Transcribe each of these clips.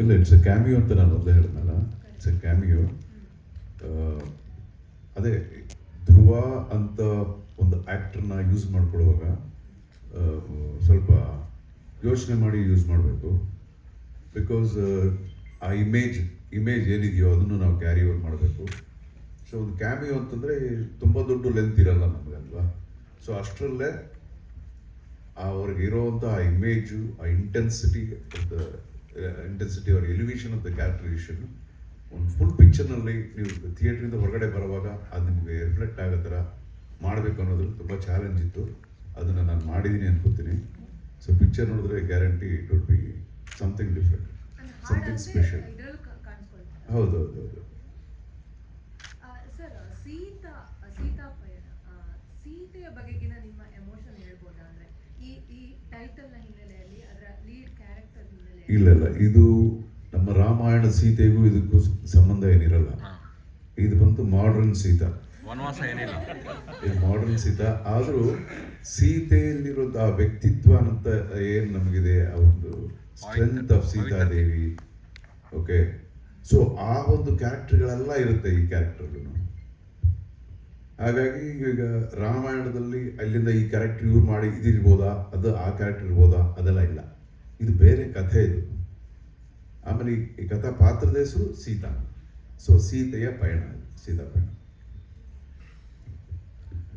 ಇಲ್ಲ, it's A cameo ಅಂತ ನಾನು ಮೊದಲೇ ಹೇಳಿದ್ನಲ್ಲ, ಇಟ್ಸ್ ಎ ಕ್ಯಾಮಿಯೋ. ಅದೇ ಧ್ರುವ ಅಂತ ಒಂದು ಆ್ಯಕ್ಟ್ರನ್ನ ಯೂಸ್ ಮಾಡ್ಕೊಳ್ಳುವಾಗ ಸ್ವಲ್ಪ ಯೋಚನೆ ಮಾಡಿ ಯೂಸ್ ಮಾಡಬೇಕು. ಬಿಕಾಸ್ ಆ ಇಮೇಜ್ ಏನಿದೆಯೋ ಅದನ್ನು ನಾವು ಕ್ಯಾರಿ ಓವರ್ ಮಾಡಬೇಕು. ಸೊ ಒಂದು ಕ್ಯಾಮಿಯೋ ಅಂತಂದರೆ ತುಂಬ ದೊಡ್ಡ ಲೆಂತ್ ಇರಲ್ಲ ನಮಗಲ್ವಾ. ಸೊ ಅಷ್ಟರಲ್ಲೇ ಅವ್ರಿಗೆ ಇರೋವಂಥ ಆ ಇಮೇಜು, ಆ intensity or elevation of the characterisation ಒಂದು ಫುಲ್ ಪಿಕ್ಚರ್ನಲ್ಲಿ ನೀವು ಥಿಯೇಟ್ರಿಂದ ಹೊರಗಡೆ ಬರುವಾಗ ಅದು ನಿಮಗೆ ರಿಫ್ಲೆಕ್ಟ್ ಆಗೋ ಥರ ಮಾಡಬೇಕು ಅನ್ನೋದ್ರಲ್ಲಿ ತುಂಬ ಚಾಲೆಂಜ್ ಇತ್ತು. ಅದನ್ನು ನಾನು ಮಾಡಿದ್ದೀನಿ ಅನ್ಕೋತೀನಿ. ಸೊ ಪಿಕ್ಚರ್ ನೋಡಿದ್ರೆ guarantee it would be something different, something special. ಹೌದು. ಸರ್, ಸೀತೆಯ ಬಗೆಗಿನ ನಿಮ್ಮ ಎಮೋಷನ್ ಹೇಳ್ಬೋದಾ? ಅಂದ್ರೆ ಈ ಟೈಟಲ್ ನ ಹಿನ್ನೆಲೆಯಲ್ಲಿ, ಅದರ ಲೀಡ್ ಕ್ಯಾರೆಕ್ಟರ್ ಹಿನ್ನೆಲೆಯಲ್ಲಿ. ಇಲ್ಲ, ಇದು ನಮ್ಮ ರಾಮಾಯಣ ಸೀತೆಗೂ ಇದಕ್ಕೂ ಸಂಬಂಧ ಏನಿರಲ್ಲ. ಇದು ಬಂತು ಮಾಡರ್ನ್ ಸೀತಾ, ವನವಾಸ ಏನಿಲ್ಲ, ಇದು ಮಾಡರ್ನ್ ಸೀತಾ. ಆದರೂ ಸೀತೆಯಲ್ಲಿರೋದು ಆ ವ್ಯಕ್ತಿತ್ವ ಅಂತ ಏನು ನಮಗಿದೆ, ಆ ಒಂದು strength of Sitadevi. Okay, so ಆ ಒಂದು ಕ್ಯಾರೆಕ್ಟರ್ಗಳೆಲ್ಲ ಇರುತ್ತೆ ಈ ಕ್ಯಾರೆಕ್ಟರ್ಗಳು. ಹಾಗಾಗಿ ಈಗ ರಾಮಾಯಣದಲ್ಲಿ ಅಲ್ಲಿಂದ ಈ ಕ್ಯಾರೆಕ್ಟರ್ ಇವ್ರು ಮಾಡಿ ಇದಿರ್ಬೋದಾ, ಅದು ಆ ಕ್ಯಾರೆಕ್ಟರ್ ಇರ್ಬೋದಾ, ಅದೆಲ್ಲ ಇಲ್ಲ. ಇದು ಬೇರೆ ಕಥೆ ಇದು. ಆಮೇಲೆ ಈ ಕಥಾ ಪಾತ್ರದ ಹೆಸರು ಸೀತಾ. ಸೊ ಸೀತೆಯ ಪಯಣ, ಸೀತಾ ಪಯಣ.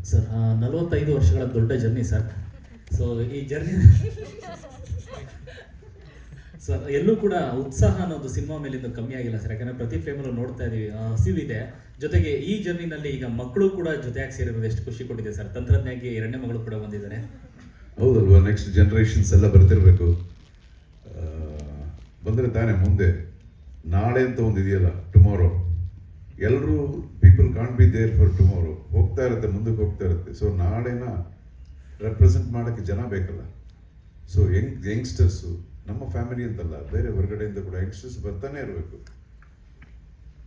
ಸರ್, 45 ವರ್ಷಗಳ ದೊಡ್ಡ ಜರ್ನಿ ಸರ್. ಸೊ ಈ ಜರ್ನಿ ಸರ್ ಎಲ್ಲೂ ಕೂಡ ಉತ್ಸಾಹ ಅನ್ನೋದು ಸಿನಿಮಾ ಮೇಲಿಂದ ಕಮ್ಮಿ ಆಗಿಲ್ಲ ಸರ್. ಯಾಕಂದ್ರೆ ಪ್ರತಿ ಫ್ರೇಮಲ್ಲೂ ನೋಡ್ತಾ ಇದೀವಿ, ಹಸಿವಿದೆ. ಜೊತೆಗೆ ಈ ಜರ್ನಿನಲ್ಲಿ ಈಗ ಮಕ್ಕಳು ಕೂಡ ಜೊತೆಯಾಗಿ ಸೇರಿರೋದು ಎಷ್ಟು ಖುಷಿ ಕೊಟ್ಟಿದೆ ಸರ್. ತಂತ್ರಜ್ಞಾನಿಗೆ 2ನೇ ಮಗಳು ಕೂಡ ಬಂದಿದ್ದಾರೆ. ಹೌದಲ್ವಾ, ನೆಕ್ಸ್ಟ್ ಜನರೇಷನ್ಸ್ ಎಲ್ಲ ಬರ್ತಿರ್ಬೇಕು. ಬಂದರೆ ತಾನೇ ಮುಂದೆ ನಾಳೆ ಅಂತ ಒಂದು ಇದೆಯಲ್ಲ, ಟುಮಾರೋ. ಎಲ್ಲರೂ people can't be there for tomorrow. ಹೋಗ್ತಾ ಇರುತ್ತೆ, ಮುಂದಕ್ಕೆ ಹೋಗ್ತಾ ಇರುತ್ತೆ. ಸೊ ನಾಳೆನ ರೆಪ್ರೆಸೆಂಟ್ ಮಾಡೋಕ್ಕೆ ಜನ ಬೇಕಲ್ಲ. ಸೊ ಯಂಗ್ಸ್ಟರ್ಸು, ನಮ್ಮ ಫ್ಯಾಮಿಲಿ ಅಂತಲ್ಲ, ಬೇರೆ ಹೊರಗಡೆಯಿಂದ ಕೂಡ ಯಂಗ್ಸ್ಟರ್ಸ್ ಬರ್ತಾನೆ ಇರಬೇಕು.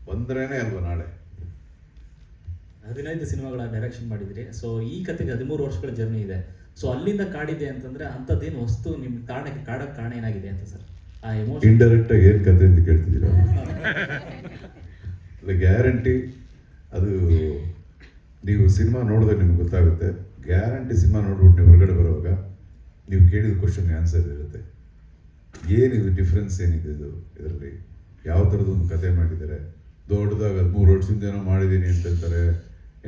ಬಂದ್ರೇನೆ ಅಲ್ವಾ ನಾಳೆ. 15 ಸಿನಿಮಾಗಳ ಡೈರೆಕ್ಷನ್ ಮಾಡಿದ್ರಿ. ಸೊ ಈ ಕತೆಗೆ 13 ವರ್ಷಗಳ ಜರ್ನಿ ಇದೆ. ಸೊ ಅಲ್ಲಿಂದ ಕಾಡಿದೆ ಅಂತಂದ್ರೆ ಅಂಥದ್ದೇನು ವಸ್ತು ನಿಮ್ಮ ಕಾಡಕ್ಕೆ ಕಾರಣ ಏನಾಗಿದೆ ಅಂತ ಸರ್? ಆ ಎಮೋಷನ್ ಇಂಡೈರೆಕ್ಟ್ ಆಗಿ ಏನು ಕತೆ ಅಂತ ಕೇಳ್ತಿದ್ದೀರಾ? ಗ್ಯಾರಂಟಿ ಅದು ನೀವು ಸಿನಿಮಾ ನೋಡಿದ್ರೆ ನಿಮ್ಗೆ ಗೊತ್ತಾಗುತ್ತೆ. ಗ್ಯಾರಂಟಿ ಸಿನಿಮಾ ನೋಡ್ಬಿಟ್ಟು ನೀವು ಹೊರಗಡೆ ಬರುವಾಗ ನೀವು ಕೇಳಿದ ಕ್ವಶನ್ಗೆ ಆನ್ಸರ್ ಇರುತ್ತೆ. ಏನಿದು ಡಿಫ್ರೆನ್ಸ್ ಏನಿದೆ ಇದರಲ್ಲಿ, ಯಾವ ಥರದೊಂದು ಕತೆ ಮಾಡಿದ್ದಾರೆ, ದೊಡ್ಡದಾಗ 3 ವರ್ಷದಿಂದ ಏನೋ ಮಾಡಿದ್ದೀನಿ ಅಂತ ಹೇಳ್ತಾರೆ,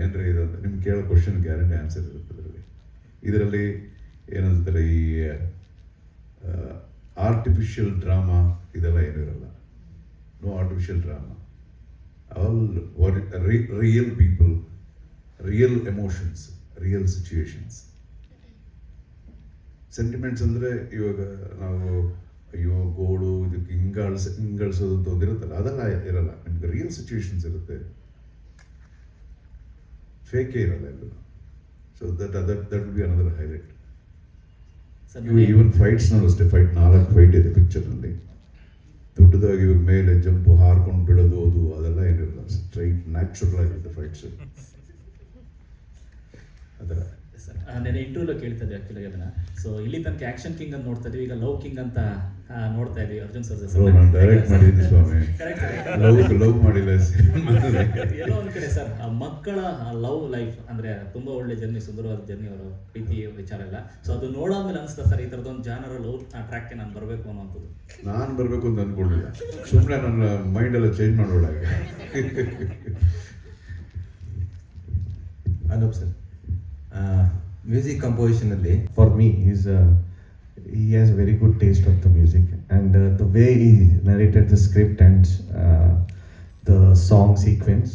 ಏನ್ರಿ ಇದು ಅಂತ ನಿಮ್ಗೆ ಕೇಳೋ ಕ್ವಶನ್ ಗ್ಯಾರಂಟಿ ಆನ್ಸರ್ ಇರುತ್ತೆ ಇದರಲ್ಲಿ. ಏನಂತಾರೆ, ಈ ಆರ್ಟಿಫಿಷಿಯಲ್ ಡ್ರಾಮಾ ಇದೆಲ್ಲ ಏನೂ ಇರಲ್ಲ. No artificial drama. All real people, real emotions, real situations. Sentiments ಅಂದರೆ ಇವಾಗ ನಾವು ಅಯ್ಯೋ ಗೋಳು ಇದಕ್ಕೆ ಹಿಂಗಳ್ಸೋದು ಅಂತ ಒಂದಿರುತ್ತಲ್ಲ, ಅದೆಲ್ಲ ಇರಲ್ಲ. ನಿಮ್ಗೆ ರಿಯಲ್ ಸಿಚುವೇಶನ್ಸ್ ಇರುತ್ತೆ, ಫೇಕೇ ಇರಲ್ಲ ಎಲ್ಲೂ. So that will be another highlight. Even ಫೈಟ್ಸ್ನಲ್ಲೂ ಅಷ್ಟೇ, 4 ಫೈಟ್ ಇದೆ ಪಿಕ್ಚರ್ನಲ್ಲಿ. ದೊಡ್ಡದಾಗಿ ಇವಾಗ ಮೇಲೆ ಜಂಪು ಹಾರ್ಕೊಂಡು ಬಿಡೋದು ಅದೆಲ್ಲ ಏನಿರಲ್ಲ. ಸ್ಟ್ರೈಟ್ ನ್ಯಾಚುರಲ್ ಆಗಿರುತ್ತೆ ಫೈಟ್ಸ್ ಅದರ. ನೆನೆ ಇಂಟರ್ವ್ಯೂలో ಕೇಳ್ತಾ ಇದ್ವಿ ಆ್ಯಕ್ಚುಲಿ ಅದನ್ನ. ಸೊ ಇಲ್ಲಿ ತನಕ ಆಕ್ಷನ್ ಕಿಂಗ್ ಅಂತ ನೋಡ್ತಾ ಇದೀವಿ, ಈಗ ಲವ್ ಕಿಂಗ್ ಅಂತ ನೋಡ್ತಾ ಇದೀವಿ ಅರ್ಜುನ್ ಸರ್. ನಾನು ಡೈರೆಕ್ಟ್ ಮಾಡಿದ್ದೀನಿ ಸ್ವಾಮಿ, ಲವ್ ಮಾಡಿಲ್ಲ. ಎಲ್ಲೋ ಒಂದ್ ಕಡೆ ಸರ್ ಮಕ್ಕಳ ಲವ್ ಲೈಫ್ ಅಂದ್ರೆ ತುಂಬಾ ಒಳ್ಳೆ ಜರ್ನಿ, ಸುಂದರವಾದ ಜರ್ನಿ, ಅವರ ಪ್ರೀತಿ ವಿಚಾರ ಎಲ್ಲ. ಸೊ ಅದು ನೋಡಾದ್ಮೇಲೆ ಅನಿಸ್ತಾ ಸರ್, ಈ ಥರದೊಂದು ಜಾನರ ಲವ್ ಟ್ರ್ಯಾಕ್ಗೆ ನಾನು ಬರಬೇಕು ಅನ್ನೋಂಥದ್ದು. ನಾನು ಬರಬೇಕು ಅಂತ ಅಂದ್ಕೊಂಡಿಲ್ಲ, ಸುಮ್ಮನೆ ನನ್ನ ಮೈಂಡ್ ಎಲ್ಲ ಚೇಂಜ್ ಮಾಡೋಳಾಗೆ. ಅನೂಪ್ ಸರ್, ಮ್ಯೂಸಿಕ್ ಕಂಪೋಸಿಷನಲ್ಲಿ for me he has a very good taste of the music, and the way he narrated the script and the song sequence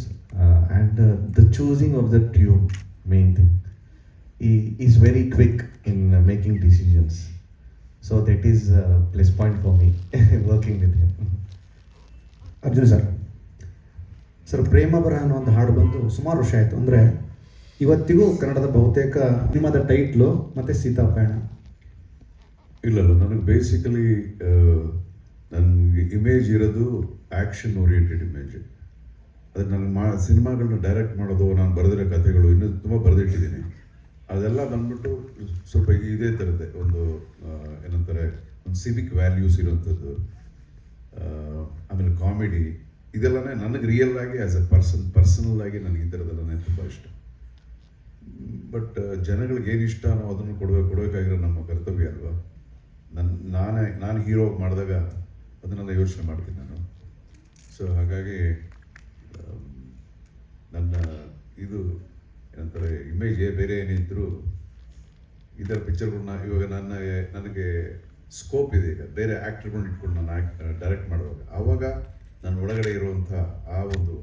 and the choosing of the tune, main thing. He is very quick in making decisions, so that is a plus point for me working with him. Arjun sir, Prema Baraha ಅನ್ನೋ ಒಂದು ಹಾಡು ಬಂದು ಸುಮಾರು ವರ್ಷ ಆಯಿತು. ಅಂದರೆ ಇವತ್ತಿಗೂ ಕನ್ನಡದ ಬಹುತೇಕ ಸಿನಿಮಾದ ಟೈಟ್ಲು ಮತ್ತು ಸೀತಾಪಯಣ. ಇಲ್ಲ, ನನಗೆ ಬೇಸಿಕಲಿ ನನಗೆ ಇಮೇಜ್ ಇರೋದು ಆ್ಯಕ್ಷನ್ ಓರಿಯೆಂಟೆಡ್ ಇಮೇಜ್. ಅದಕ್ಕೆ ನನಗೆ ಸಿನಿಮಾಗಳನ್ನ ಡೈರೆಕ್ಟ್ ಮಾಡೋದು, ನಾನು ಬರೆದಿರೋ ಕಥೆಗಳು ಇನ್ನೂ ತುಂಬ ಬರೆದಿಟ್ಟಿದ್ದೀನಿ. ಅದೆಲ್ಲ ಬಂದ್ಬಿಟ್ಟು ಸ್ವಲ್ಪ ಇದೇ ಥರದ್ದೇ ಒಂದು ಏನಂತಾರೆ, ಒಂದು ಸಿವಿಕ್ ವ್ಯಾಲ್ಯೂಸ್ ಇರೋಂಥದ್ದು. ಕಾಮಿಡಿ ಇದೆಲ್ಲನೇ ನನಗೆ ರಿಯಲ್ ಆಗಿ ಆ್ಯಸ್ ಎ ಪರ್ಸನಲ್ ಆಗಿ ನನಗೆ ಈ ಥರದೆಲ್ಲನೇ ತುಂಬ ಇಷ್ಟ. ಬಟ್ ಜನಗಳಿಗೆ ಏನು ಇಷ್ಟ ನಾವು ಅದನ್ನು ಕೊಡಬೇಕಾಗಿರೋ ನಮ್ಮ ಕರ್ತವ್ಯ ಅಲ್ವಾ. ನಾನು ಹೀರೋ ಮಾಡಿದಾಗ ಅದನ್ನೆಲ್ಲ ಯೋಚನೆ ಮಾಡ್ತೀನಿ ನಾನು. ಸೊ ಹಾಗಾಗಿ ನನ್ನ ಇದು ಏನಂತಾರೆ ಇಮೇಜ್ ಬೇರೆ ಏನಿದ್ರು ಇದರ ಪಿಕ್ಚರ್ಗಳನ್ನ ಇವಾಗ ನನಗೆ ಸ್ಕೋಪ್ ಇದೆ. ಈಗ ಬೇರೆ ಆ್ಯಕ್ಟರ್ಗಳನ್ನ ಇಟ್ಕೊಂಡು ನಾನು ಡೈರೆಕ್ಟ್ ಮಾಡುವಾಗ ಆವಾಗ ನನ್ನ ಒಳಗಡೆ ಇರುವಂಥ ಆ ಒಂದು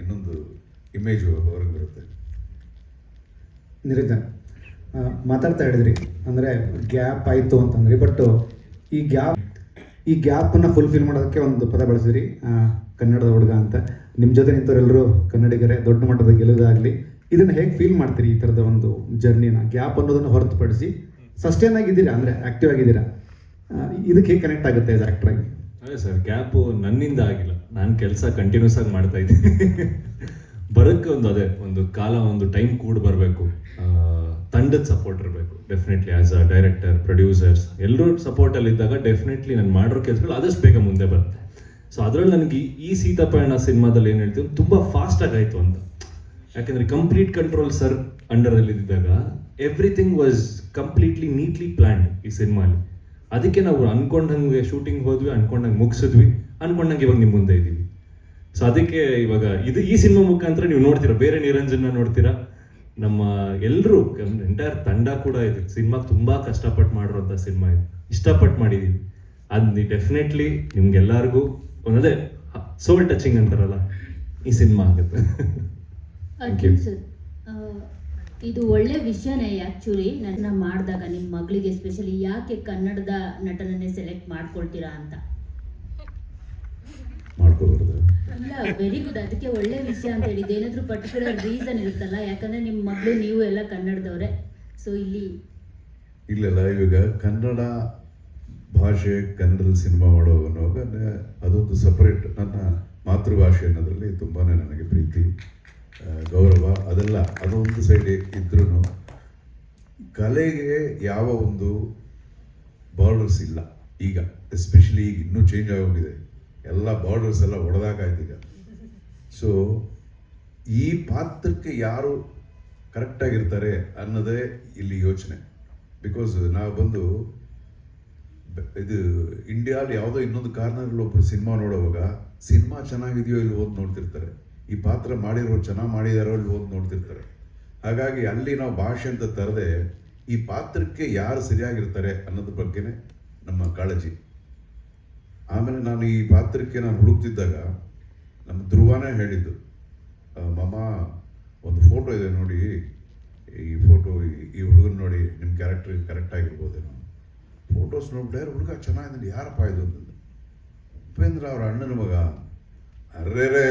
ಇನ್ನೊಂದು ಇಮೇಜು ಹೊರಗೆ ಬರುತ್ತೆ. ನಿರಂಜನ್ ಮಾತಾಡ್ತಾ ಹೇಳಿದ್ರಿ ಅಂದರೆ ಗ್ಯಾಪ್ ಆಯಿತು ಅಂತಂದ್ರಿ, ಬಟ್ ಈ ಗ್ಯಾಪನ್ನು ಫುಲ್ಫಿಲ್ ಮಾಡೋದಕ್ಕೆ ಒಂದು ಪದ ಬಳಸಿದ್ರಿ, ಕನ್ನಡದ ಹುಡುಗ ಅಂತ. ನಿಮ್ಮ ಜೊತೆ ನಿಂತವರೆಲ್ಲರೂ ಕನ್ನಡಿಗರೇ, ದೊಡ್ಡ ಮಟ್ಟದ ಗೆಲ್ಲುವುದಾಗಲಿ. ಇದನ್ನು ಹೇಗೆ ಫೀಲ್ ಮಾಡ್ತೀರಿ ಈ ಥರದ ಒಂದು ಜರ್ನಿನ? ಗ್ಯಾಪ್ ಅನ್ನೋದನ್ನು ಹೊರತುಪಡಿಸಿ ಸಸ್ಟೇನ್ ಆಗಿದ್ದೀರಾ, ಅಂದರೆ ಆ್ಯಕ್ಟಿವ್ ಆಗಿದ್ದೀರಾ, ಇದಕ್ಕೆ ಹೇಗೆ ಕನೆಕ್ಟ್ ಆಗುತ್ತೆ ಆಸ್ ಆ್ಯಕ್ಟರ್ ಆಗಿ? ಅದೇ ಸರ್, ಗ್ಯಾಪು ನನ್ನಿಂದ ಆಗಿಲ್ಲ. ನಾನು ಕೆಲಸ ಕಂಟಿನ್ಯೂಸ್ ಆಗಿ ಮಾಡ್ತಾ ಇದ್ದೀನಿ. ಬರೋಕ್ಕೆ ಒಂದು ಕಾಲ, ಒಂದು ಟೈಮ್ ಕೂಡ ಬರಬೇಕು. ತಂಡದ ಸಪೋರ್ಟ್ ಇರಬೇಕು definitely. As a director, producers ಎಲ್ಲರೂ ಸಪೋರ್ಟಲ್ಲಿ ಇದ್ದಾಗ ಡೆಫಿನೆಟ್ಲಿ ನಾನು ಮಾಡಿರೋ ಕೆಲಸಗಳು ಆದಷ್ಟು ಬೇಗ ಮುಂದೆ ಬರುತ್ತೆ. ಸೊ ಅದರಲ್ಲಿ ನನಗೆ ಈ ಸೀತಾಪಯಣ ಸಿನಿಮಾದಲ್ಲಿ ಏನು ಹೇಳ್ತೀವಿ, ತುಂಬ ಫಾಸ್ಟಾಗಿ ಆಯಿತು ಅಂತ. ಯಾಕೆಂದರೆ ಕಂಪ್ಲೀಟ್ ಕಂಟ್ರೋಲ್ ಸರ್ ಅಂಡರಲ್ಲಿ ಇದ್ದಾಗ everything was completely neatly planned ಈ ಸಿನಿಮಾಲಿ. ಅದಕ್ಕೆ ನಾವು ಅನ್ಕೊಂಡಂಗೆ ಶೂಟಿಂಗ್ ಹೋದ್ವಿ, ಅನ್ಕೊಂಡಂಗೆ ಮುಗಿಸಿದ್ವಿ, ಅನ್ಕೊಂಡಂಗೆ ಇವಾಗ ನಿಮ್ಮ ಮುಂದೆ ಇದ್ದೀವಿ. ಸೊ ಅದಕ್ಕೆ ಇವಾಗ ಈ ಸಿನಿಮಾ ಮುಖಾಂತರ ನೀವು ನೋಡ್ತೀರಾ, ಬೇರೆ ನಿರಂಜನ ನೋಡ್ತೀರಾ, ನಮ್ಮ ಎಲ್ಲರೂ ಎಂಟೈರ್ ತಂಡ ಕೂಡ ಇದೆ. ಸಿನಿಮಾಗೆ ತುಂಬ ಕಷ್ಟಪಟ್ಟು ಮಾಡಿರೋಂಥ ಸಿನಿಮಾ ಇದು, ಇಷ್ಟಪಟ್ಟು ಮಾಡಿದ್ದೀವಿ. ಅದು ಡೆಫಿನೆಟ್ಲಿ ನಿಮ್ಗೆಲ್ಲರಿಗೂ ಒಂದೇ ಸೋಲ್ ಟಚಿಂಗ್ ಅಂತಾರಲ್ಲ, ಈ ಸಿನಿಮಾ ಆಗುತ್ತೆ. ಅರ್ಜುನ್ ಸರ್, ಇದು ಒಳ್ಳೆ ವಿಷಯನೇ ಆ್ಯಕ್ಚುಲಿ. ನನ್ನ ಮಾಡಿದಾಗ ನಿಮ್ಮ ಮಗಳಿಗೆ ಎಸ್ಪೆಷಲಿ ಯಾಕೆ ಕನ್ನಡದ ನಟನನ್ನೇ ಸೆಲೆಕ್ಟ್ ಮಾಡ್ಕೊಳ್ತೀರಾ ಅಂತ. ಮಾಡ್ಕೋಬಾರ್ದು. ಇಲ್ಲ, ವೆರಿ ಗುಡ್, ಅದಕ್ಕೆ ಒಳ್ಳೆ ವಿಷಯ ಅಂತ ಹೇಳಿದ್ದು. ಏನಾದರೂ ಪರ್ಟಿಕ್ಯುಲರ್ ರೀಸನ್ ಇರುತ್ತಲ್ಲ, ಯಾಕಂದರೆ ನಿಮ್ಮ ಮಗಳು ನೀವು ಎಲ್ಲ ಕನ್ನಡದವ್ರೆ. ಸೊ ಇಲ್ಲೆಲ್ಲ ಇವಾಗ ಕನ್ನಡ ಭಾಷೆ, ಕನ್ನಡದಲ್ಲಿ ಸಿನಿಮಾ ಮಾಡುವಾಗ ಅದೊಂದು ಸಪರೇಟ್. ನನ್ನ ಮಾತೃಭಾಷೆ ಅನ್ನೋದ್ರಲ್ಲಿ ತುಂಬಾ ನನಗೆ ಪ್ರೀತಿ, ಗೌರವ, ಅದೆಲ್ಲ ಅದೊಂದು ಸೈಡ್ ಇದ್ರೂ ಕಲೆಗೆ ಯಾವ ಒಂದು ಬಾರ್ಡರ್ಸ್ ಇಲ್ಲ ಈಗ. ಎಸ್ಪೆಷಲಿ ಈಗ ಇನ್ನೂ ಚೇಂಜ್ ಆಗೋಗಿದೆ, ಎಲ್ಲ ಬಾರ್ಡರ್ಸ್ ಎಲ್ಲ ಒಡೆದಾಗಾಯ್ತು ಈಗ. ಸೊ ಈ ಪಾತ್ರಕ್ಕೆ ಯಾರು ಕರೆಕ್ಟಾಗಿರ್ತಾರೆ ಅನ್ನೋದೇ ಇಲ್ಲಿ ಯೋಚನೆ. ಬಿಕಾಸ್ ನಾವು ಬಂದು ಇದು ಇಂಡಿಯಾಲಿ ಯಾವುದೋ ಇನ್ನೊಂದು ಕಾರ್ನರಲ್ಲಿ ಒಬ್ಬರು ಸಿನಿಮಾ ನೋಡುವಾಗ ಸಿನಿಮಾ ಚೆನ್ನಾಗಿದೆಯೋ ಇಲ್ಲಿ ಓದಿ ನೋಡ್ತಿರ್ತಾರೆ, ಈ ಪಾತ್ರ ಮಾಡಿರೋ ಚೆನ್ನಾಗಿ ಮಾಡಿದಾರೋ ಇಲ್ಲಿ ಓದಿ ನೋಡ್ತಿರ್ತಾರೆ. ಹಾಗಾಗಿ ಅಲ್ಲಿ ನಾವು ಭಾಷೆ ಅಂತ ತರದೆ ಈ ಪಾತ್ರಕ್ಕೆ ಯಾರು ಸರಿಯಾಗಿರ್ತಾರೆ ಅನ್ನೋದ್ರ ಬಗ್ಗೆನೇ ನಮ್ಮ ಕಾಳಜಿ. ಆಮೇಲೆ ನಾನು ಈ ಪಾತ್ರಕ್ಕೆ ಹುಡುಕ್ತಿದ್ದಾಗ ನಮ್ಮ ಧ್ರುವನೇ ಹೇಳಿದ್ದು, ಮಾಮ ಒಂದು ಫೋಟೋ ಇದೆ ನೋಡಿ, ಈ ಫೋಟೋ ಈ ಹುಡುಗನ ನೋಡಿ ನಿಮ್ಮ ಕ್ಯಾರೆಕ್ಟರ್ ಕರೆಕ್ಟ್ ಆಗಿರ್ಬೋದೇನೋ. ಫೋಟೋಸ್ ನೋಡ್ಬಿಟ್ಟೆ, ಹುಡುಗ ಚೆನ್ನಾಗಿದೆ, ಯಾರಪ್ಪ ಇದು ಅಂತಂದು. ಉಪೇಂದ್ರ ಅವರ ಅಣ್ಣನ ಮಗ. ಅರ್ರೇರೇ,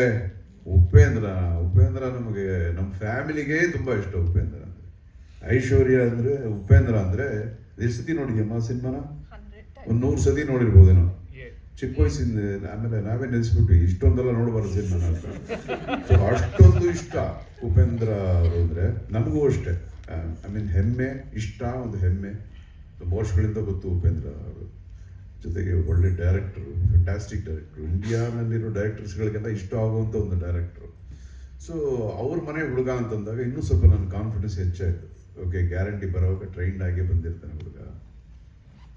ಉಪೇಂದ್ರ ನಮಗೆ, ನಮ್ಮ ಫ್ಯಾಮಿಲಿಗೆ ತುಂಬ ಇಷ್ಟ ಉಪೇಂದ್ರ ಅಂದರೆ. ಐಶ್ವರ್ಯ ಅಂದರೆ ಉಪೇಂದ್ರ ಅಂದರೆ ಎಷ್ಟು ಸತಿ ನೋಡಿದ್ಯಮ್ಮ ಸಿನಿಮಾನ? ಒಂದು 100 ಸತಿ ನೋಡಿರ್ಬೋದೇನೋ ಚಿಕ್ಕ ವಯಸ್ಸಿಂದ. ಆಮೇಲೆ ನಾವೇ ನೆನೆಸ್ಬಿಟ್ವಿ, ಇಷ್ಟೊಂದೆಲ್ಲ ನೋಡಬಾರ್ದು ಸಿನಿಮಾನ ಅಂತ. ಸೊ ಅಷ್ಟೊಂದು ಇಷ್ಟ ಉಪೇಂದ್ರ ಅವರು ಅಂದರೆ ನಮಗೂ ಅಷ್ಟೇ. ಐ ಮೀನ್ ಹೆಮ್ಮೆ, ಇಷ್ಟ, ಒಂದು ಹೆಮ್ಮೆ. ತುಂಬ ವರ್ಷಗಳಿಂದ ಗೊತ್ತು ಉಪೇಂದ್ರ ಅವರು. ಜೊತೆಗೆ ಒಳ್ಳೆ ಡೈರೆಕ್ಟ್ರು, ಫ್ಯಾಂಟಾಸ್ಟಿಕ್ ಡೈರೆಕ್ಟ್ರು, ಇಂಡಿಯಾನಲ್ಲಿರೋ ಡೈರೆಕ್ಟರ್ಸ್ಗಳಿಗೆಲ್ಲ ಇಷ್ಟ ಆಗುವಂಥ ಒಂದು ಡೈರೆಕ್ಟ್ರು. ಸೊ ಅವ್ರ ಮನೆ ಹುಡುಗ ಅಂತಂದಾಗ ಇನ್ನೂ ಸ್ವಲ್ಪ ನನ್ನ ಕಾನ್ಫಿಡೆನ್ಸ್ ಹೆಚ್ಚಾಯಿತು. ಓಕೆ, ಗ್ಯಾರಂಟಿ ಬರೋವಾಗ ಟ್ರೈನ್ಡ್ ಆಗೇ ಬಂದಿರ್ತಾನೆ ಹುಡುಗ.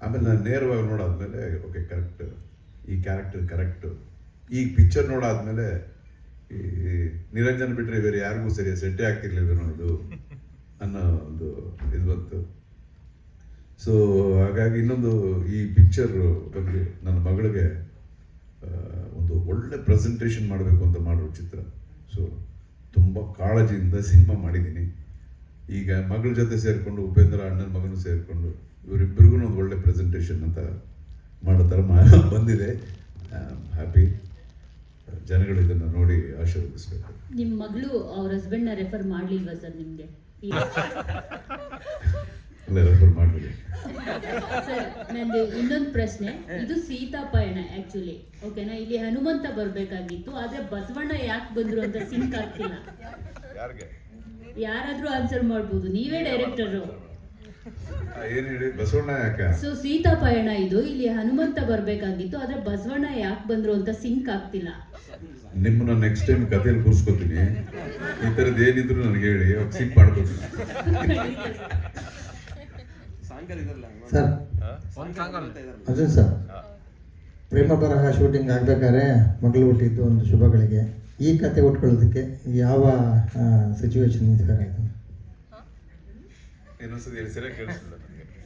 ಆಮೇಲೆ ನಾನು ನೇರವಾಗಿ ನೋಡಾದ್ಮೇಲೆ ಓಕೆ ಕರೆಕ್ಟ್, ಈ ಕ್ಯಾರೆಕ್ಟರ್ ಕರೆಕ್ಟು. ಈ ಪಿಕ್ಚರ್ ನೋಡಾದ್ಮೇಲೆ ಈ ನಿರಂಜನ್ ಬಿಟ್ಟರೆ ಬೇರೆ ಯಾರಿಗೂ ಸರಿಯಾಗಿ ಸೆಟ್ಟೇ ಆಗ್ತಿರ್ಲಿಲ್ವೇನೋ ಇದು ಅನ್ನೋ ಒಂದು ಇದು ಬಂತು. ಸೊ ಹಾಗಾಗಿ ಇನ್ನೊಂದು ಈ ಪಿಕ್ಚರ್ ಬಗ್ಗೆ ನನ್ನ ಮಗಳಿಗೆ ಒಂದು ಒಳ್ಳೆ ಪ್ರೆಸೆಂಟೇಷನ್ ಮಾಡಬೇಕು ಅಂತ ಮಾಡೋ ಚಿತ್ರ. ಸೊ ತುಂಬ ಕಾಳಜಿಯಿಂದ ಸಿನಿಮಾ ಮಾಡಿದ್ದೀನಿ. ಈಗ ಮಗಳ ಜೊತೆ ಸೇರಿಕೊಂಡು ಉಪೇಂದ್ರ ಅಣ್ಣನ ಮಗನೂ ಸೇರಿಕೊಂಡು ಇವರಿಬ್ಬರಿಗೂ ಒಂದು ಒಳ್ಳೆ ಪ್ರೆಸೆಂಟೇಷನ್ ಅಂತ ಮಾಡೋ ಥರ ಬಂದಿದೆ. ಹ್ಯಾಪಿ. ಜನಗಳು ಇದನ್ನು ನೋಡಿ ಆಶೀರ್ವದಿಸ್ಬೇಕು. ನಿಮ್ಮ ಮಗಳು ಅವ್ರ ಹಸ್ಬೆಂಡ್ನ ರೆಫರ್ ಮಾಡಲಿಲ್ವಾ ಸರ್ ನಿಮಗೆ? ಅಲ್ಲ, ರೆಫರ್ ಮಾಡಲಿ. ಸರ್, ನಂದು ಇನ್ನೊಂದು ಪ್ರಶ್ನೆ. ಇದು ಸೀತಾಪಯಣ ಆ್ಯಕ್ಚುಲಿ, ಓಕೆನಾ? ಇಲ್ಲಿ ಹನುಮಂತ ಬರಬೇಕಾಗಿತ್ತು, ಆದರೆ ಬಸವಣ್ಣ ಯಾಕೆ ಬಂದರು ಅಂತ ಸಿಂಕ್ ಆಗ್ತಿಲ್ಲ. ಯಾರಾದರೂ ಆನ್ಸರ್ ಮಾಡ್ಬೋದು, ನೀವೇ ಡೈರೆಕ್ಟರು. ಏನು ಹೇಳಿ ಬಸವಣ್ಣ ಯಾಕ ಸೊ ಸೀತಾ ಪಯಣ ಇದು, ಇಲ್ಲಿ ಹನುಮಂತ ಬರ್ಬೇಕಾಗಿತ್ತು, ಆದ್ರೆ ಬಸವಣ್ಣ ಯಾಕೆ ಬಂದ್ರು ಅಂತ ಸಿಂಕ್ ಆಗ್ತಿಲ್ಲ. ನಿಮ್ಮನ್ನ ನೆಕ್ಸ್ಟ್ ಟೈಮ್ ಕಥೆಯಲ್ಲಿ ಕೂರಿಸ್ಕೊತೀನಿ. ಈ ಥರದ್ದು ಏನಿದ್ರು ನನಗೆ ಹೇಳಿ, ಅವಾಗ ಸಿಕ್ ಮಾಡ್ಕೊತೀನಿ. ಸರ್ ಅರ್ಜುನ್ ಸರ್, ಪ್ರೇಮ ಬರಹ ಶೂಟಿಂಗ್ ಆಗ್ಬೇಕಾದ್ರೆ ಮಗಳು ಹುಟ್ಟಿದ್ದು ಒಂದು ಶುಭಗಳಿಗೆ, ಈ ಕತೆ ಉಟ್ಕೊಳ್ಳೋದಕ್ಕೆ ಯಾವ ಸಿಚುವೇಶನ್ ಇನ್ಸ್ಪೈರ್ ಆಯಿತು?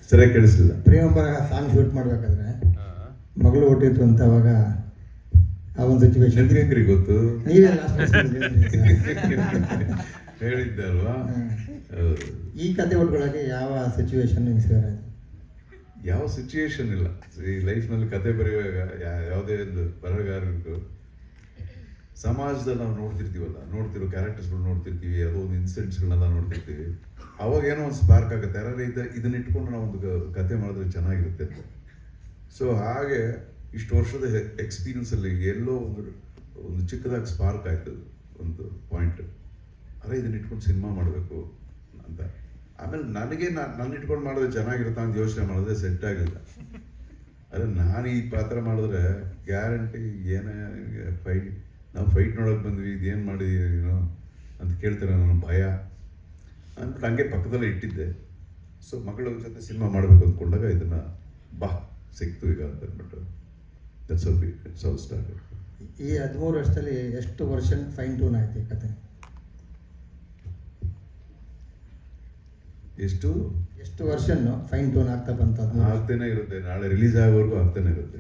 ಸರಿಯಾಗಿ ಕೇಳಿಸ್ಲಿಲ್ಲ. ಪ್ರೇಮ ಬರಹ ಸಾಂಗ್ ಶೂಟ್ ಮಾಡಬೇಕಾದ್ರೆ ಮಗಳು ಹುಟ್ಟಿತ್ತು ಅಂತ ಅವಾಗ ಆ ಒಂದು ಸಿಚುವೇಶನ್ ನಿಮ್ಗೆ ಹೆಂಗ್ರಿ ಗೊತ್ತು? ನೀವೇ ಹೇಳಿದ್ದೆ ಅಲ್ವಾ? ಈ ಕತೆ ಉಟ್ಕೊಳ್ಳೋಕೆ ಯಾವ ಸಿಚುವೇಶನ್ ಇನ್ಸ್ಪೈರ್ ಆಯಿತು? ಯಾವ ಸಿಚುಯೇಷನ್ ಇಲ್ಲ. ಈ ಲೈಫ್ನಲ್ಲಿ ಕತೆ ಬರೆಯುವಾಗ ಯಾವುದೇ ಒಂದು ಬರಹಗಾರರಿಗೂ ಸಮಾಜದಲ್ಲಿ ನಾವು ನೋಡ್ತಿರೋ ಕ್ಯಾರೆಕ್ಟರ್ಸ್ಗಳು ನೋಡ್ತಿರ್ತೀವಿ, ಯಾವುದೋ ಒಂದು ಇನ್ಸಿಡೆಂಟ್ಸ್ಗಳನ್ನೆಲ್ಲ ನೋಡ್ತಿರ್ತೀವಿ. ಅವಾಗ ಏನೋ ಒಂದು ಸ್ಪಾರ್ಕ್ ಆಗುತ್ತೆ, ಯಾರು ಇದನ್ನ ಇಟ್ಕೊಂಡು ನಾವು ಒಂದು ಕತೆ ಮಾಡಿದ್ರೆ ಚೆನ್ನಾಗಿರುತ್ತೆ ಅಂತ. ಸೊ ಹಾಗೆ ಇಷ್ಟು ವರ್ಷದ ಎಕ್ಸ್ಪೀರಿಯನ್ಸಲ್ಲಿ ಎಲ್ಲೋ ಒಂದು ಚಿಕ್ಕದಾಗಿ ಸ್ಪಾರ್ಕ್ ಆಯ್ತು, ಒಂದು ಪಾಯಿಂಟ್. ಅರೆ ಇದನ್ನ ಇಟ್ಕೊಂಡು ಸಿನಿಮಾ ಮಾಡಬೇಕು ಅಂತ. ಆಮೇಲೆ ನನಗೆ ನನ್ನ ಇಟ್ಕೊಂಡು ಮಾಡಿದ್ರೆ ಚೆನ್ನಾಗಿರುತ್ತೆ ಅಂತ ಯೋಚನೆ ಮಾಡಿದ್ರೆ ಸೆಟ್ ಆಗಿಲ್ಲ. ಅದೇ ನಾನು ಈ ಪಾತ್ರ ಮಾಡಿದ್ರೆ ಗ್ಯಾರಂಟಿ ಏನೇ ನಾವು ಫೈಟ್ ನೋಡೋಕೆ ಬಂದ್ವಿ, ಇದೇನು ಮಾಡಿದೀನೋ ಅಂತ ಕೇಳ್ತಾರೆ, ನನ್ನ ಭಯ ಅಂದ್ಬಿಟ್ಟು ಹಂಗೆ ಪಕ್ಕದಲ್ಲೇ ಇಟ್ಟಿದ್ದೆ. ಸೊ ಮಗಳ ಜೊತೆ ಸಿನಿಮಾ ಮಾಡಬೇಕು ಅಂದ್ಕೊಂಡಾಗ ಇದನ್ನು ಸಿಕ್ತು ಈಗ ಅಂತ ಅಂದ್ಬಿಟ್ಟು ದಟ್ಸ್ ಆಲ್ ಸ್ಟಾರ್ಟ್. ಈ 13 ವರ್ಷದಲ್ಲಿ ಎಷ್ಟು ವರ್ಷನ್ ಫೈನ್ ಟ್ಯೂನ್ ಆಯ್ತು ಈ ಕತೆ? ಎಷ್ಟು ವರ್ಷನ್ ಫೈನ್ ಟ್ಯೂನ್ ಆಗ್ತಾ ಬಂತದ್ದು? ಆಗ್ತಾನೆ ಇರುತ್ತೆ. ನಾಳೆ ರಿಲೀಸ್ ಆಗೋವರೆಗೂ ಆಗ್ತಾನೆ ಇರುತ್ತೆ.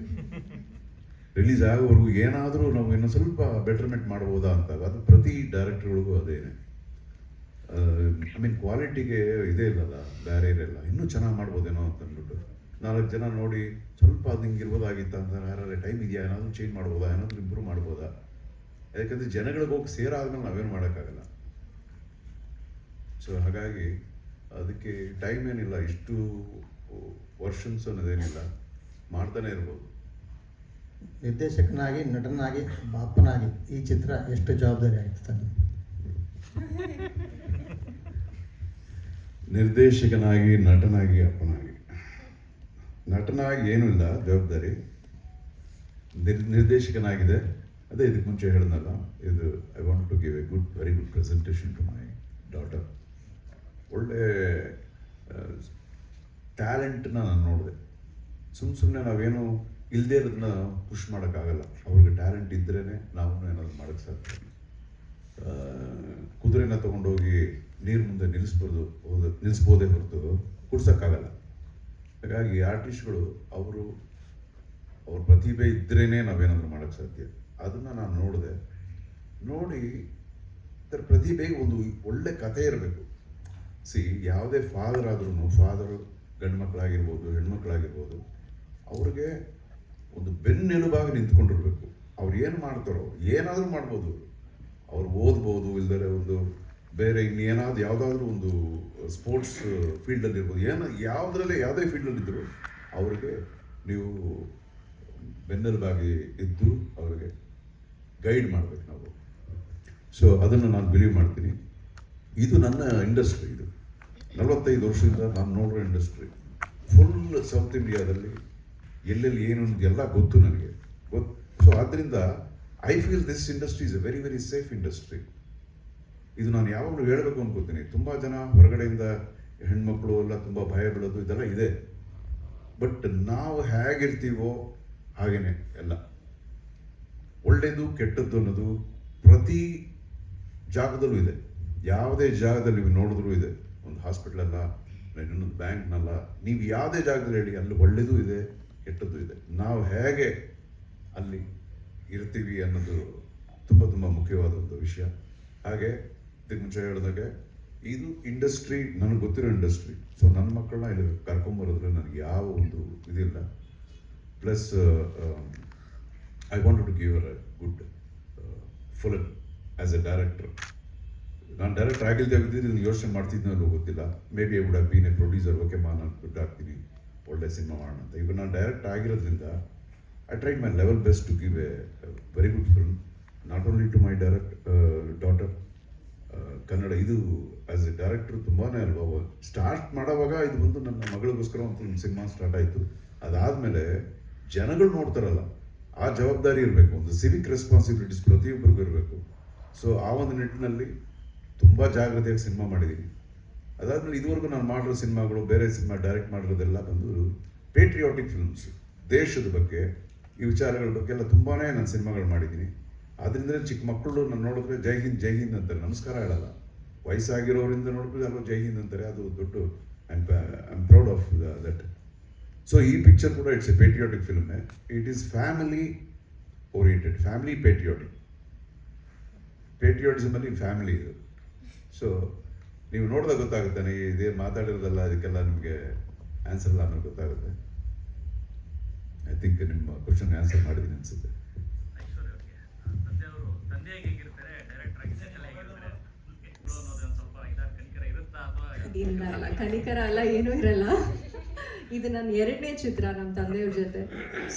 ರಿಲೀಸ್ ಆಗೋವರೆಗೂ ಏನಾದರೂ ನಾವು ಇನ್ನೂ ಸ್ವಲ್ಪ ಬೆಟರ್ಮೆಂಟ್ ಮಾಡ್ಬೋದಾ ಅಂತ. ಅದು ಪ್ರತಿ ಡೈರೆಕ್ಟರ್ಗಳಿಗೂ ಅದೇನೆ. ಐ ಮೀನ್ ಕ್ವಾಲಿಟಿಗೆ ಇದೇ ಇಲ್ಲಲ್ಲ, ಬ್ಯಾರಿಯರ್ ಇಲ್ಲ. ಇನ್ನೂ ಚೆನ್ನಾಗಿ ಮಾಡ್ಬೋದೇನೋ ಅಂತ ಅಂದ್ಬಿಟ್ಟು 4 ಜನ ನೋಡಿ ಸ್ವಲ್ಪ ಅದು ಹಿಂಗಿರ್ಬೋದಾಗಿತ್ತ ಅಂತ, ಯಾರು ಟೈಮ್ ಇದೆಯಾ, ಏನಾದರೂ ಚೇಂಜ್ ಮಾಡ್ಬೋದಾ, ಏನಾದರೂ ಇಂಪ್ರೂವ್ ಮಾಡ್ಬೋದಾ. ಯಾಕಂದರೆ ಜನಗಳಿಗೆ ಹೋಗಿ ಸೇರಾದ್ಮೇಲೆ ನಾವೇನು ಮಾಡೋಕ್ಕಾಗಲ್ಲ. ಸೊ ಹಾಗಾಗಿ ಅದಕ್ಕೆ ಟೈಮ್ ಏನಿಲ್ಲ, ಇಷ್ಟು ವರ್ಷನ್ಸ್ ಅನ್ನೋದೇನಿಲ್ಲ, ಮಾಡ್ತಾನೆ ಇರ್ಬೋದು. ನಿರ್ದೇಶಕನಾಗಿ, ನಟನಾಗಿ, ಅಪ್ಪನಾಗಿ ಈ ಚಿತ್ರ ಎಷ್ಟು ಜವಾಬ್ದಾರಿ ಆಯಿತು ತಾನೆ? ನಿರ್ದೇಶಕನಾಗಿ, ನಟನಾಗಿ, ಅಪ್ಪನಾಗಿ. ನಟನಾಗಿ ಏನೂ ಇಲ್ಲ ಜವಾಬ್ದಾರಿ. ನಿರ್ದೇಶಕನಾಗಿದೆ, ಅದೇ ಇದಕ್ಕೆ ಮುಂಚೆ ಹೇಳಿದ್ನಲ್ಲ, ಇದು I want to give a very good presentation to my daughter. ಒಳ್ಳೆ ಟ್ಯಾಲೆಂಟ್ನ ನಾನು ನೋಡಿದೆ. ಸುಮ್ಮನೆ ನಾವೇನು ಇಲ್ಲದೇ ಇರೋದನ್ನ ಪುಷ್ ಮಾಡೋಕ್ಕಾಗಲ್ಲ. ಅವ್ರಿಗೆ ಟ್ಯಾಲೆಂಟ್ ಇದ್ರೇ ನಾವು ಏನಾದರೂ ಮಾಡೋಕ್ಕೆ ಸಾಧ್ಯ. ಕುದುರೆನ ತೊಗೊಂಡೋಗಿ ನೀರು ಮುಂದೆ ನಿಲ್ಲಿಸ್ಬೋದೇ ಹೊರತು ಕುಡ್ಸೋಕ್ಕಾಗಲ್ಲ. ಹಾಗಾಗಿ ಆರ್ಟಿಸ್ಟ್ಗಳು ಅವ್ರ ಪ್ರತಿಭೆ ಇದ್ರೇ ನಾವೇನಾದರೂ ಮಾಡೋಕ್ಕೆ ಸಾಧ್ಯ. ಅದನ್ನು ನಾನು ನೋಡಿ ಇದರ ಪ್ರತಿಭೆಗೆ ಒಂದು ಒಳ್ಳೆ ಕಥೆ ಇರಬೇಕು. ಯಾವುದೇ ಫಾದರ್ ಆದ್ರೂ ಗಂಡು ಮಕ್ಕಳಾಗಿರ್ಬೋದು, ಹೆಣ್ಮಕ್ಳಾಗಿರ್ಬೋದು, ಅವ್ರಿಗೆ ಒಂದು ಬೆನ್ನೆಲುಬಾಗಿ ನಿಂತ್ಕೊಂಡಿರ್ಬೇಕು. ಅವ್ರು ಏನು ಮಾಡ್ತಾರೋ, ಏನಾದರೂ ಮಾಡ್ಬೋದು, ಅವ್ರು ಓದ್ಬೋದು, ಇಲ್ದರೆ ಒಂದು ಬೇರೆ ಇನ್ನೇನಾದ್ರು ಯಾವುದಾದ್ರೂ ಒಂದು ಸ್ಪೋರ್ಟ್ಸ್ ಫೀಲ್ಡಲ್ಲಿ ಇರ್ಬೋದು, ಯಾವುದೇ ಫೀಲ್ಡಲ್ಲಿದ್ದರೂ ಅವ್ರಿಗೆ ನೀವು ಬೆನ್ನೆಲುಬಾಗಿ ಇದ್ದು ಅವ್ರಿಗೆ ಗೈಡ್ ಮಾಡಬೇಕು ನಾವು. ಸೊ ಅದನ್ನು ನಾನು ಬಿಲೀವ್ ಮಾಡ್ತೀನಿ. ಇದು ನನ್ನ ಇಂಡಸ್ಟ್ರಿ. ಇದು 45 ವರ್ಷದಿಂದ ನಾನು ನೋಡೋ ಇಂಡಸ್ಟ್ರಿ. ಫುಲ್ ಸೌತ್ ಇಂಡಿಯಾದಲ್ಲಿ ಎಲ್ಲೆಲ್ಲಿ ಏನು ಎಲ್ಲ ಗೊತ್ತು ನನಗೆ. ಸೊ ಆದ್ದರಿಂದ I feel this industry is A very very safe industry. ಇದು ನಾನು ಯಾವಾಗಲೂ ಹೇಳಬೇಕು ಅನ್ಕೋತೀನಿ. ತುಂಬ ಜನ ಹೊರಗಡೆಯಿಂದ ಹೆಣ್ಮಕ್ಳು ಎಲ್ಲ ತುಂಬ ಭಯ ಬೀಳೋದು ಇದೆಲ್ಲ ಇದೆ. ಬಟ್ ನಾವು ಹೇಗಿರ್ತೀವೋ ಹಾಗೇನೆ ಎಲ್ಲ. ಒಳ್ಳೆಯದು ಕೆಟ್ಟದ್ದು ಅನ್ನೋದು ಪ್ರತಿ ಜಾಗದಲ್ಲೂ ಇದೆ. ಯಾವುದೇ ಜಾಗದಲ್ಲಿ ನೀವು ನೋಡಿದ್ರೂ ಇದೆ. ಒಂದು ಹಾಸ್ಪಿಟ್ಲಲ್ಲ, ಇನ್ನೊಂದು ಬ್ಯಾಂಕ್ನಲ್ಲ, ನೀವು ಯಾವುದೇ ಜಾಗದಲ್ಲಿ ಹೇಳಿ, ಅಲ್ಲಿ ಒಳ್ಳೆಯದು ಇದೆ, ಕೆಟ್ಟದ್ದು ಇದೆ. ನಾವು ಹೇಗೆ ಅಲ್ಲಿ ಇರ್ತೀವಿ ಅನ್ನೋದು ತುಂಬ ತುಂಬ ಮುಖ್ಯವಾದ ಒಂದು ವಿಷಯ. ಹಾಗೆ ಇದಕ್ಕೆ ಮುಂಚೆ ಹೇಳಿದಾಗೆ ಇದು ಇಂಡಸ್ಟ್ರಿ, ನನಗೆ ಗೊತ್ತಿರೋ ಇಂಡಸ್ಟ್ರಿ. ಸೊ ನನ್ನ ಮಕ್ಕಳನ್ನ ಇಲ್ಲಿ ಕರ್ಕೊಂಬರೋದ್ರೆ ನನಗೆ ಯಾವ ಒಂದು ಇದಿಲ್ಲ. Plus I wanted to give a good film as a director. ನಾನು ಡೈರೆಕ್ಟರ್ ಆಗಿದ್ದಿದ್ದು ಇದನ್ನು ಯೋಚನೆ ಮಾಡ್ತಿದ್ನೋ ಅಲ್ಲೋ ಗೊತ್ತಿಲ್ಲ. Maybe I would have been a producer. Okay ನಾನು ದುಡ್ಡು ಹಾಕ್ತೀನಿ, ಒಳ್ಳೆ ಸಿನಿಮಾ ಮಾಡೋಣ ಅಂತ. ಈಗ ನಾನು ಡೈರೆಕ್ಟ್ ಆಗಿರೋದ್ರಿಂದ I tried my level best to give a very good film, not only to my daughter Kannada ಇದು ಆ್ಯಸ್ ಎ ಡೈರೆಕ್ಟ್ರು ತುಂಬಾ ಅಲ್ವಾ ಸ್ಟಾರ್ಟ್ ಮಾಡೋವಾಗ ಇದು ಬಂದು ನನ್ನ ಮಗಳಿಗೋಸ್ಕರ ಅಂತ ಒಂದು ಸಿನಿಮಾ ಸ್ಟಾರ್ಟ್ ಆಯಿತು. ಅದಾದಮೇಲೆ ಜನಗಳು ನೋಡ್ತಾರಲ್ಲ, ಆ ಜವಾಬ್ದಾರಿ ಇರಬೇಕು, ಒಂದು ಸಿವಿಕ್ ರೆಸ್ಪಾನ್ಸಿಬಿಲಿಟೀಸ್ ಪ್ರತಿಯೊಬ್ಬರಿಗೂ ಇರಬೇಕು. ಸೊ ಆ ಒಂದು ನಿಟ್ಟಿನಲ್ಲಿ ತುಂಬ ಜಾಗ್ರತೆಯಾಗಿ ಸಿನಿಮಾ ಮಾಡಿದ್ದೀನಿ. ಅದಾದಮೇಲೆ ಇದುವರೆಗೂ ನಾನು ಮಾಡಿರೋ ಸಿನಿಮಾಗಳು, ಬೇರೆ ಸಿನಿಮಾ ಡೈರೆಕ್ಟ್ ಮಾಡಿರೋದೆಲ್ಲ ಬಂದು ಪೇಟ್ರಿಯಾಟಿಕ್ ಫಿಲ್ಮ್ಸ್, ದೇಶದ ಬಗ್ಗೆ, ಈ ವಿಚಾರಗಳ ಬಗ್ಗೆ ಎಲ್ಲ ತುಂಬಾ ನಾನು ಸಿನಿಮಾಗಳು ಮಾಡಿದ್ದೀನಿ. ಆದ್ದರಿಂದ ಚಿಕ್ಕ ಮಕ್ಕಳು ನಾನು ನೋಡಿದ್ರೆ ಜೈ ಹಿಂದ್ ಅಂತಾರೆ, ನಮಸ್ಕಾರ ಹೇಳಲ್ಲ. ವಯಸ್ಸಾಗಿರೋರಿಂದ ನೋಡಿದ್ರೆ ಅಲ್ವ ಜೈ ಹಿಂದ್ ಅಂತಾರೆ, ಅದು ದೊಡ್ಡ I am proud of that. So ಈ ಪಿಕ್ಚರ್ ಕೂಡ it's a patriotic film. It is family oriented, family patriotic. ಪೇಟ್ರಿಯಾಟಿಸಮಲ್ಲಿ ಫ್ಯಾಮಿಲಿ ಇದು. ಸೊ ನೀವು ನೋಡಿದಾಗ ಗೊತ್ತಾಗುತ್ತೆ, ಇದೇನು ಮಾತಾಡಿರೋದಲ್ಲ, ಇದಕ್ಕೆಲ್ಲ ನಿಮಗೆ ಆನ್ಸರ್ ಇಲ್ಲ ಅನ್ನೋದು ಗೊತ್ತಾಗುತ್ತೆ. ಐ ಥಿಂಕ್ ನಿಮ್ಮ ಕ್ವಶನ್ ಆನ್ಸರ್ ಮಾಡಿದ್ದೀನಿ ಅನ್ಸುತ್ತೆ. ಇಲ್ಲ ಕನಿಕರ ಅಲ್ಲ, ಏನೂ ಇರಲ್ಲ. ಇದು ನನ್ನ 2ನೇ ಚಿತ್ರ ನಮ್ಮ ತಂದೆಯವ್ರ ಜೊತೆ.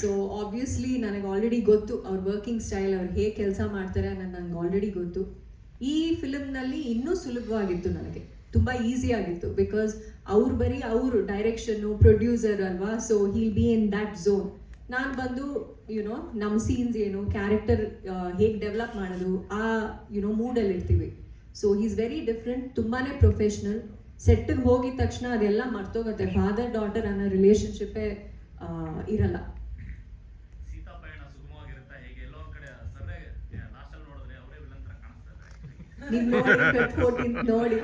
ಸೊ ಆಬ್ವಿಯಸ್ಲಿ ನನಗೆ ಆಲ್ರೆಡಿ ಗೊತ್ತು ಅವ್ರ ವರ್ಕಿಂಗ್ ಸ್ಟೈಲ್, ಅವ್ರು ಹೇಗೆ ಕೆಲಸ ಮಾಡ್ತಾರೆ ಅನ್ನೋದು ನನಗೆ ಆಲ್ರೆಡಿ ಗೊತ್ತು. ಈ ಫಿಲಮ್ನಲ್ಲಿ ಇನ್ನೂ ಸುಲಭವಾಗಿತ್ತು, ನನಗೆ ತುಂಬ ಈಸಿ ಆಗಿತ್ತು. ಬಿಕಾಸ್ ಅವರು ಡೈರೆಕ್ಷನ್ನು, ಪ್ರೊಡ್ಯೂಸರ್ ಅಲ್ವಾ, so heal B in that zone. ನಾನು ಬಂದು ನಮ್ಮ ಸೀನ್ಸ್ ಏನು, ಕ್ಯಾರೆಕ್ಟರ್ ಹೇಗೆ ಡೆವಲಪ್ ಮಾಡೋದು, ಆ ಮೂಡಲ್ಲಿ ಇರ್ತೀವಿ. So he is very different, ತುಂಬಾ ಪ್ರೊಫೆಷ್ನಲ್. ಸೆಟ್ಟಿಗೆ ಹೋಗಿದ ತಕ್ಷಣ ಅದೆಲ್ಲ ಮರ್ತೋಗುತ್ತೆ, ಫಾದರ್ ಡಾಟರ್ ಅನ್ನೋ ರಿಲೇಷನ್ಶಿಪ್ಪೇ ಇರಲ್ಲ. ನೀವು ನೋಡಿ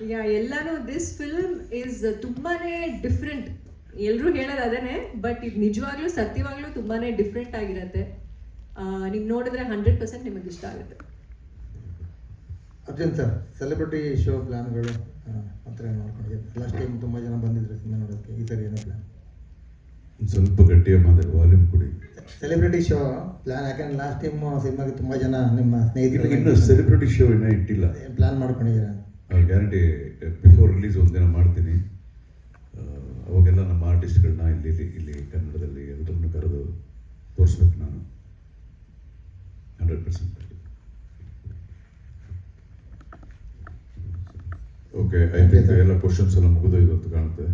ಈಗ ಎಲ್ಲಾನು ದಿಸ್ ಫಿಲ್ಮ್ ಇಸ್ ತುಂಬಾನೇ ಡಿಫ್ರೆಂಟ್. ಎಲ್ಲರೂ ಹೇಳೋದು ಅದೇನೆ, ಬಟ್ ಇದು ನಿಜವಾಗ್ಲೂ ಸತ್ಯವಾಗ್ಲೂ ತುಂಬಾನೇ ಡಿಫ್ರೆಂಟ್ ಆಗಿರುತ್ತೆ. ನೀವು ನೋಡಿದ್ರೆ 100% ನಿಮಗೆ ಇಷ್ಟ ಆಗುತ್ತೆ. ಅರ್ಜುನ್ ಸರ್, ಸೆಲೆಬ್ರಿಟಿ ಶೋ ಪ್ಲ್ಯಾನ್ಗಳು ಹತ್ರ ನೋಡ್ಕೊಂಡಿದ್ದೀವಿ. ಲಾಸ್ಟ್ ಟೈಮ್ ತುಂಬ ಜನ ಬಂದಿದ್ರು ಸಿನಿಮಾ ನೋಡೋಕ್ಕೆ. ಈ ಸರಿ ಏನೋ ಪ್ಲ್ಯಾನ್? ಸ್ವಲ್ಪ ಗಟ್ಟಿಯಾಗಿ ಮಾತಾಡಿ, ವಾಲ್ಯೂಮ್ ಕೊಡಿ. ಸೆಲೆಬ್ರಿಟಿ ಶೋ ಪ್ಲ್ಯಾನ್, ಯಾಕಂದ್ರೆ ಲಾಸ್ಟ್ ಟೈಮ್ ಸಿನಿಮಾಗೆ ತುಂಬ ಜನ ನಿಮ್ಮ ಸ್ನೇಹಿತರು ಇನ್ನು ಸೆಲೆಬ್ರಿಟಿ ಶೋ ಇನ್ನೂ ಇಟ್ಟಿಲ್ಲ. ಪ್ಲ್ಯಾನ್ ಮಾಡ್ಕೊಂಡಿದ್ದೀರಾ? ಗ್ಯಾರಂಟಿ ಬಿಫೋರ್ ರಿಲೀಸ್ ಒಂದಿನ ಮಾಡ್ತೀನಿ. ಅವಾಗೆಲ್ಲ ನಮ್ಮ ಆರ್ಟಿಸ್ಟ್ಗಳನ್ನ ಇಲ್ಲಿ ಕನ್ನಡದಲ್ಲಿ ಎಲ್ಲರನ್ನು ಕರೆದು ತೋರಿಸ್ಬೇಕು ನಾನು 100%. ಓಕೆ, ಐ ಥಿಂಕ್ ಎಲ್ಲ ಕ್ವಶನ್ಸ್ ಎಲ್ಲ ಮುಗಿದೋಯ್ತು ಅಂತ ಕಾಣುತ್ತೆ.